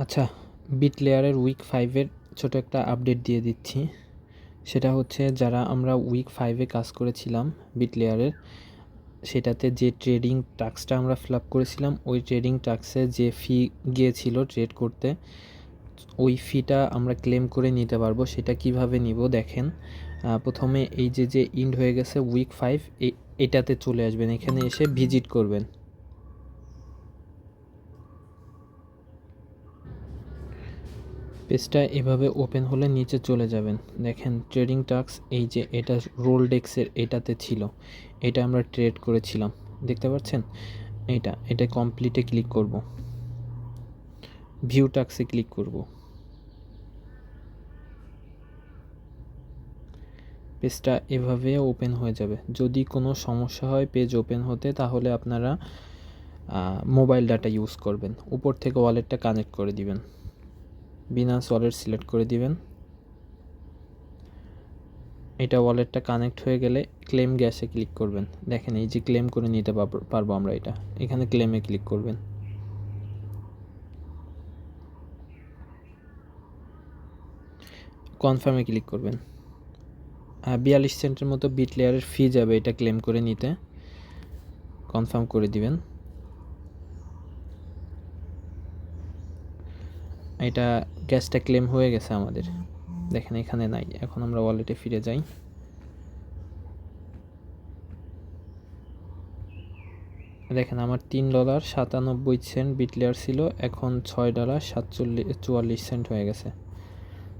আচ্ছা, বিট লেয়ারের উইক 5 এর ছোট একটা আপডেট দিয়ে দিচ্ছি। সেটা হচ্ছে যারা আমরা উইক 5 এ কাজ করেছিলাম বিট লেয়ারের, সেটাতে যে ট্রেডিং টাস্কটা আমরা ফিল আপ করেছিলাম, ওই ট্রেডিং টাস্কে যে ফি গিয়েছিল ট্রেড করতে, ওই ফিটা আমরা ক্লেম করে নিতে পারবো। সেটা কিভাবে নিব দেখেন। প্রথমে এই যে ইন্ড হয়ে গেছে উইক 5, এটাতে চলে আসবেন, এখানে এসে ভিজিট করবেন। পেজটা এভাবে ওপেন হলে নিচে চলে যাবেন, দেখেন ট্রেডিং টাস্ক, এই যে এটা রোলডেক্সের এটাতে ছিল, এটা আমরা ট্রেড করেছিলাম, দেখতে পাচ্ছেন। এটা কমপ্লিটে ক্লিক করব, ভিউ টাস্কে ক্লিক করব। পেজটা এভাবে ওপেন হয়ে যাবে। যদি কোনো সমস্যা হয় পেজ ওপেন হতে, তাহলে আপনারা মোবাইল ডাটা ইউজ করবেন। উপর থেকে ওয়ালেটটা কানেক্ট করে দিবেন, বিনান্স ওয়ালেট সিলেক্ট করে দিবেন। এটা ওয়ালেটটা কানেক্ট হয়ে গেলে ক্লেম গ্যাসে ক্লিক করবেন। দেখেন এই যে ক্লেম করে নিতে পারবো আমরা এটা, এখানে ক্লেমে ক্লিক করবেন। কনফার্মে ক্লিক করবেন। 42 সেন্টের মতো বিট লেয়ারের ফি যাবে এটা ক্লেম করে নিতে, কনফার্ম করে দিবেন। এটা গ্যাসটা ক্লেম হয়ে গেছে আমাদের, দেখেন এখানে নাই। এখন আমরা ওয়ালেটে ফিরে যাই। দেখেন আমার $3.97 বিট লেয়ার ছিল, এখন $6.44 হয়ে গেছে।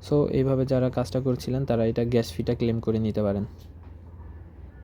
সো এইভাবে যারা কাজটা করছিলেন তারা এটা গ্যাস ফিটা ক্লেম করে নিতে পারেন।